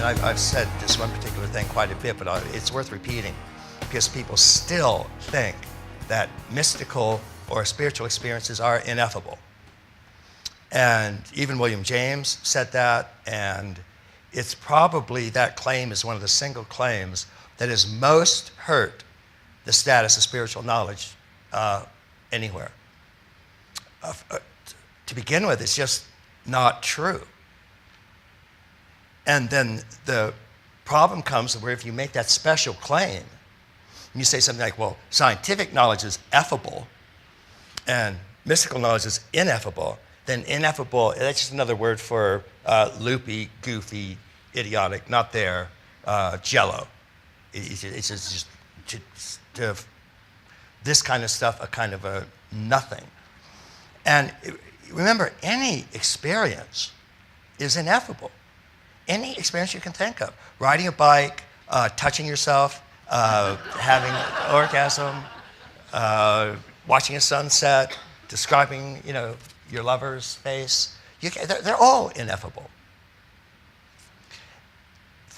and I've said this one particular thing quite a bit, but it's worth repeating because people still think that mystical or spiritual experiences are ineffable. And even William James said that, and it's probably that claim is one of the single claims that has most hurt the status of spiritual knowledge anywhere. To begin with, it's just not true. And then the problem comes where if you make that special claim, and you say something like, well, scientific knowledge is effable, and mystical knowledge is ineffable, then ineffable, that's just another word for loopy, goofy, idiotic, not there, jello. It's just this kind of stuff, a kind of a nothing. And remember, any experience is ineffable. Any experience you can think of. Riding a bike, touching yourself, having an orgasm, watching a sunset, describing, your lover's face. They're all ineffable.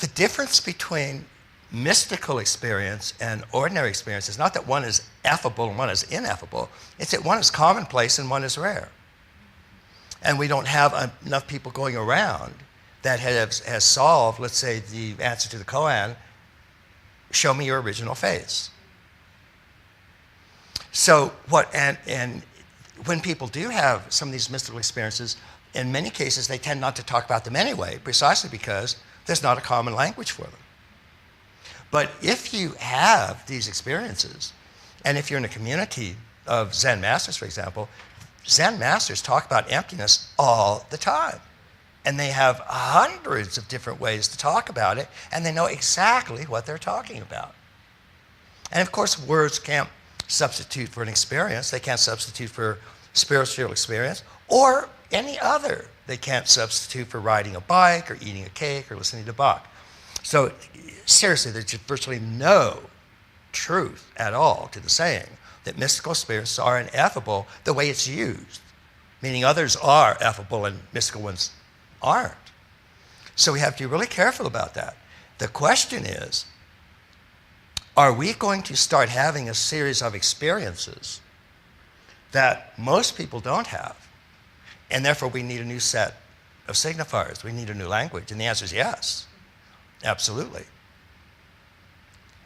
The difference between mystical experience and ordinary experience is not that one is effable and one is ineffable. It's that one is commonplace and one is rare. And we don't have enough people going around that has solved, let's say, the answer to the koan, show me your original face. So and when people do have some of these mystical experiences, in many cases they tend not to talk about them anyway, precisely because there's not a common language for them. But if you have these experiences, and if you're in a community of Zen masters, for example, Zen masters talk about emptiness all the time. And they have hundreds of different ways to talk about it, and they know exactly what they're talking about. And of course, words can't substitute for an experience. They can't substitute for spiritual experience or any other. They can't substitute for riding a bike or eating a cake or listening to Bach. So seriously, there's virtually no truth at all to the saying that mystical experiences are ineffable the way it's used, meaning others are effable and mystical ones aren't. So we have to be really careful about that. The question is, are we going to start having a series of experiences that most people don't have, and therefore we need a new set of signifiers, we need a new language? And the answer is yes, absolutely.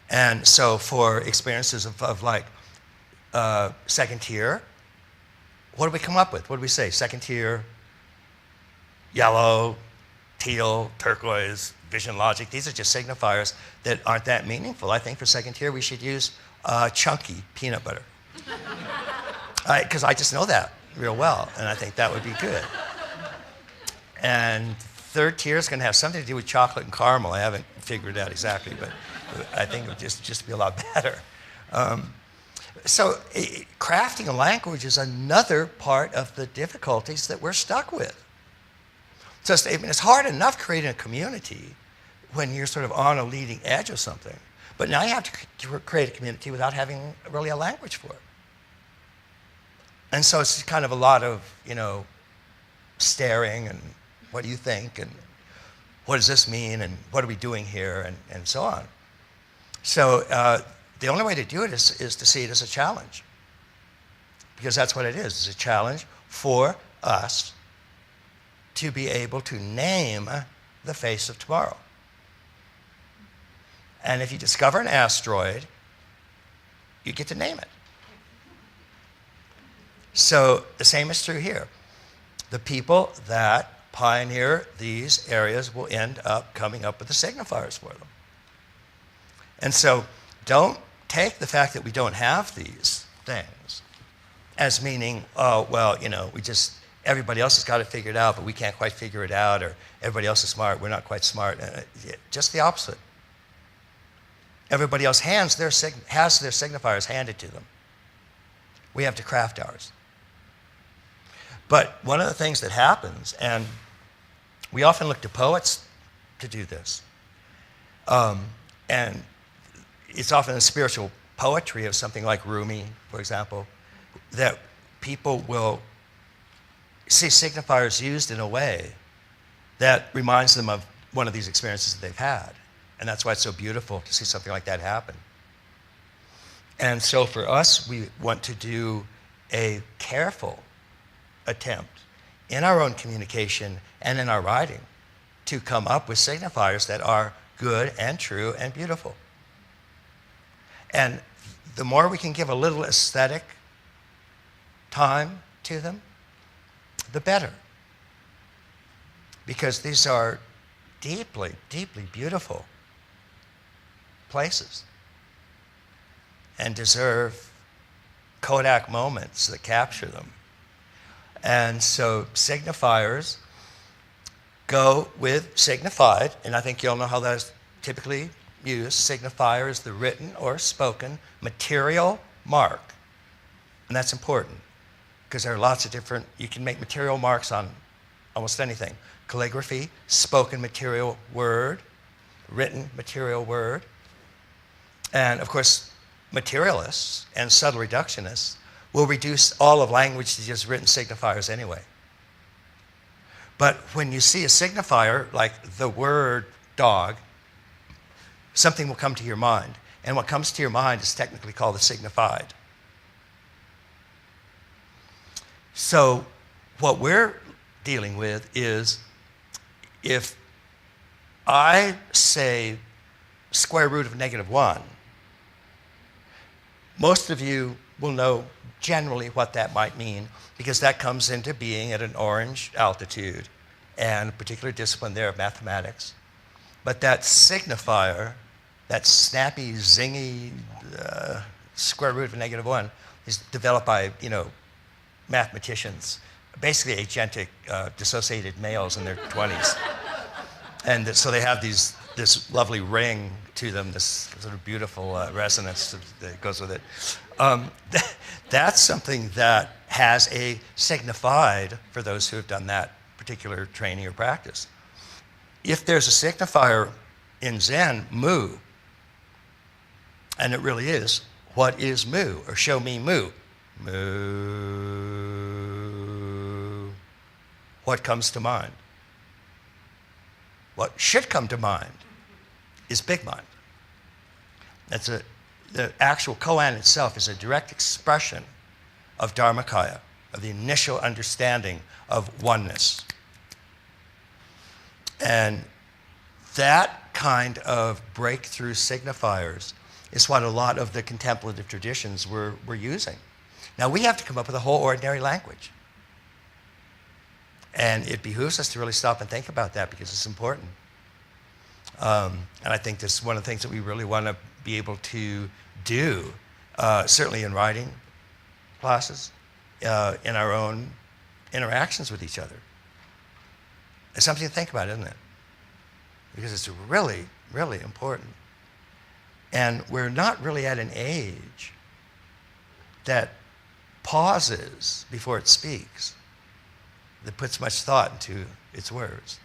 And so for experiences of like second tier, what do we come up with? What do we say? Second tier, yellow, teal, turquoise, vision logic. These are just signifiers that aren't that meaningful. I think for second tier we should use chunky peanut butter. Because I just know that real well, and I think that would be good. And third tier is going to have something to do with chocolate and caramel. I haven't figured it out exactly, but I think it would just be a lot better. So crafting a language is another part of the difficulties that we're stuck with. So it's hard enough creating a community when you're sort of on a leading edge of something. But now you have to create a community without having really a language for it. And so it's kind of a lot of, staring and what do you think and what does this mean and what are we doing here and so on. So the only way to do it is to see it as a challenge. Because that's what it is. It's a challenge for us to be able to name the face of tomorrow. And if you discover an asteroid, you get to name it. So the same is true here. The people that pioneer these areas will end up coming up with the signifiers for them. And so don't take the fact that we don't have these things as meaning, oh, well, everybody else has got it figured out, but we can't quite figure it out, or everybody else is smart, we're not quite smart. Just the opposite. Everybody else has their signifiers handed to them. We have to craft ours. But one of the things that happens, and we often look to poets to do this, and it's often the spiritual poetry of something like Rumi, for example, that people will see signifiers used in a way that reminds them of one of these experiences that they've had. And that's why it's so beautiful to see something like that happen. And so for us, we want to do a careful attempt in our own communication and in our writing to come up with signifiers that are good and true and beautiful. And the more we can give a little aesthetic time to them, the better. Because these are deeply, deeply beautiful places and deserve Kodak moments that capture them. And so signifiers go with signified, and I think you'll know how that is typically used. Signifier is the written or spoken material mark. And that's important because there are lots of different, you can make material marks on almost anything. Calligraphy, spoken material word, written material word. And of course, materialists and subtle reductionists will reduce all of language to just written signifiers anyway. But when you see a signifier like the word dog, something will come to your mind. And what comes to your mind is technically called the signified. So what we're dealing with is if I say square root of -1, most of you will know generally what that might mean because that comes into being at an orange altitude and a particular discipline there of mathematics. But that signifier, that snappy, zingy square root of -1 is developed by, mathematicians, basically agentic dissociated males in their 20s. And so they have this lovely ring to them, this sort of beautiful resonance that goes with it. That's something that has a signified for those who have done that particular training or practice. If there's a signifier in Zen, mu, and it really is, what is mu? Or show me mu. Mu. What comes to mind? What should come to mind is big mind. The actual koan itself is a direct expression of Dharmakaya, of the initial understanding of oneness. And that kind of breakthrough signifiers is what a lot of the contemplative traditions were using. Now we have to come up with a whole ordinary language. And it behooves us to really stop and think about that because it's important. And I think this is one of the things that we really want to be able to do, certainly in writing classes, in our own interactions with each other. It's something to think about, isn't it? Because it's really, really important. And we're not really at an age that pauses before it speaks, that puts much thought into its words.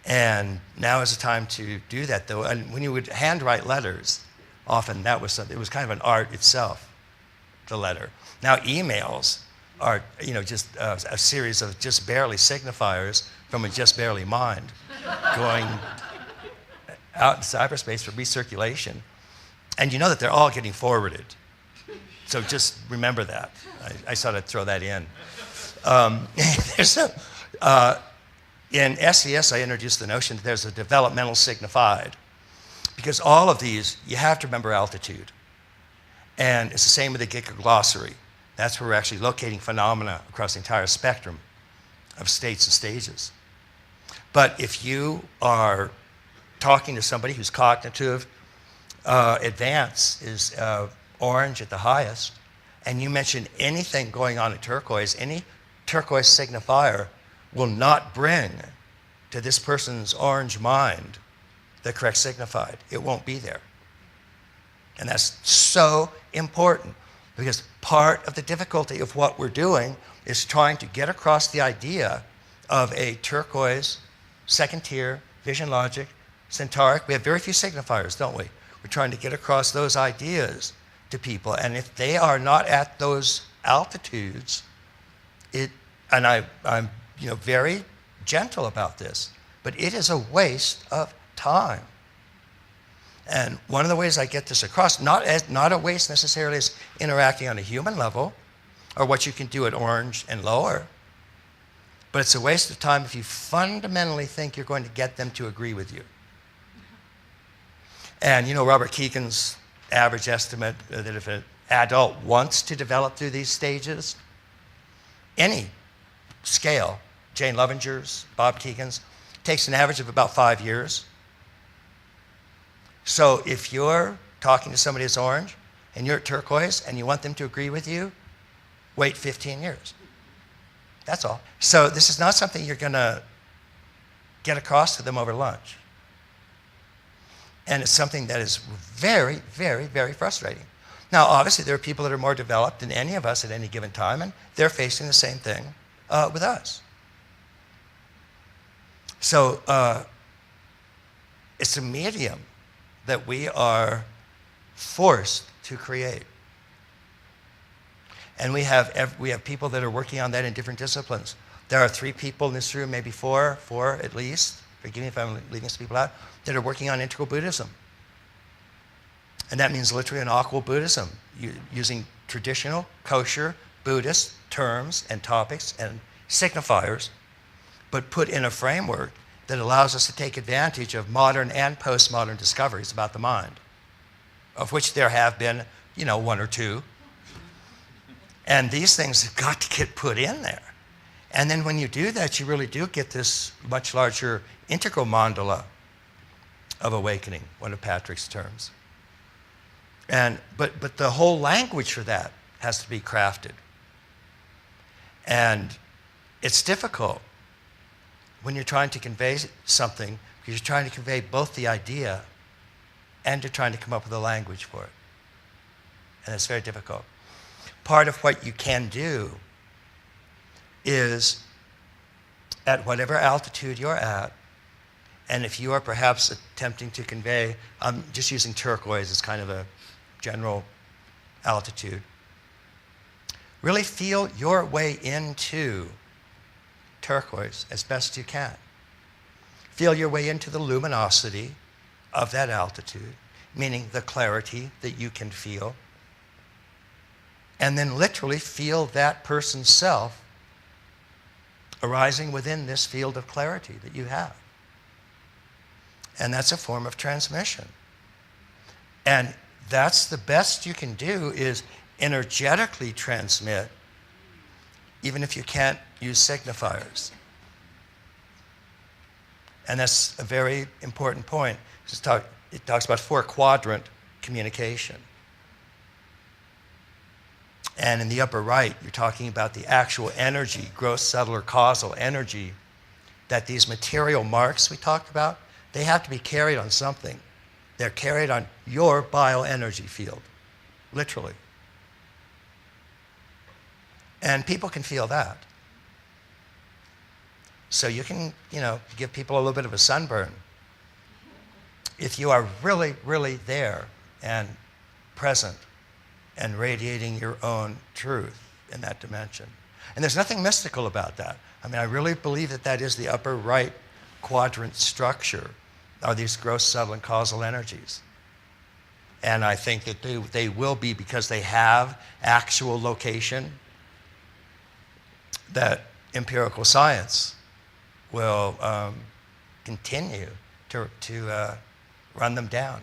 And now is the time to do that, though. And when you would handwrite letters, often that was something, it was kind of an art itself, the letter. Now emails are, just a series of just barely signifiers from a just barely mind going out in cyberspace for recirculation. And you know that they're all getting forwarded. So just remember that. I sort of throw that in. In SES, I introduced the notion that there's a developmental signified. Because all of these, you have to remember altitude. And it's the same with the Gika glossary. That's where we're actually locating phenomena across the entire spectrum of states and stages. But if you are talking to somebody whose cognitive advance is orange at the highest, and you mention anything going on at turquoise, any turquoise signifier will not bring to this person's orange mind the correct signified. It won't be there. And that's so important because part of the difficulty of what we're doing is trying to get across the idea of a turquoise, second tier, vision logic, centauric. We have very few signifiers, don't we? We're trying to get across those ideas to people. And if they are not at those altitudes, I'm very gentle about this, but it is a waste of time. And one of the ways I get this across, not a waste necessarily as interacting on a human level, or what you can do at Orange and lower, but it's a waste of time if you fundamentally think you're going to get them to agree with you. And you know Robert Keegan's average estimate that if an adult wants to develop through these stages, any scale, Jane Lovinger's, Bob Keegan's, takes an average of about 5 years. So if you're talking to somebody that's Orange and you're at Turquoise and you want them to agree with you, wait 15 years. That's all. So this is not something you're going to get across to them over lunch. And it's something that is very, very, very frustrating. Now, obviously, there are people that are more developed than any of us at any given time, and they're facing the same thing with us. So it's a medium that we are forced to create. And we have people that are working on that in different disciplines. There are 3 people in this room, maybe four at least, forgive me if I'm leaving some people out, that are working on integral Buddhism. And that means literally an aqua Buddhism, using traditional, kosher, Buddhist terms and topics and signifiers, but put in a framework that allows us to take advantage of modern and postmodern discoveries about the mind, of which there have been, 1 or 2. And these things have got to get put in there. And then when you do that, you really do get this much larger integral mandala of awakening, one of Patrick's terms. But the whole language for that has to be crafted. And it's difficult when you're trying to convey something, because you're trying to convey both the idea and you're trying to come up with a language for it. And it's very difficult. Part of what you can do is, at whatever altitude you're at, and if you are perhaps attempting to convey, I'm just using turquoise as kind of a general altitude, really feel your way into turquoise as best you can. Feel your way into the luminosity of that altitude, meaning the clarity that you can feel. And then literally feel that person's self arising within this field of clarity that you have. And that's a form of transmission. And that's the best you can do, is energetically transmit, even if you can't use signifiers. And that's a very important point. It talks about 4-quadrant communication. And in the upper right, you're talking about the actual energy, gross, subtle, or causal energy, that these material marks we talked about, they have to be carried on something. They're carried on your bioenergy field, literally. And people can feel that. So you can, give people a little bit of a sunburn. If you are really, really there and present and radiating your own truth in that dimension. And there's nothing mystical about that. I really believe that that is the upper right quadrant structure, are these gross, subtle, and causal energies. And I think that they will be, because they have actual location, that empirical science will continue to run them down.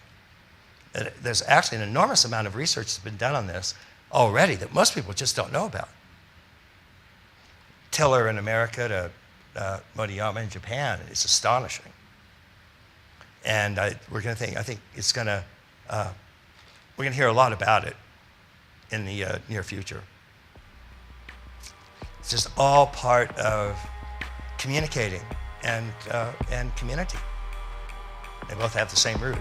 There's actually an enormous amount of research that's been done on this already that most people just don't know about. Tiller in America to Moriyama in Japan, it's astonishing. And I think it's we're going to hear a lot about it in the near future. It's just all part of communicating and community. They both have the same root.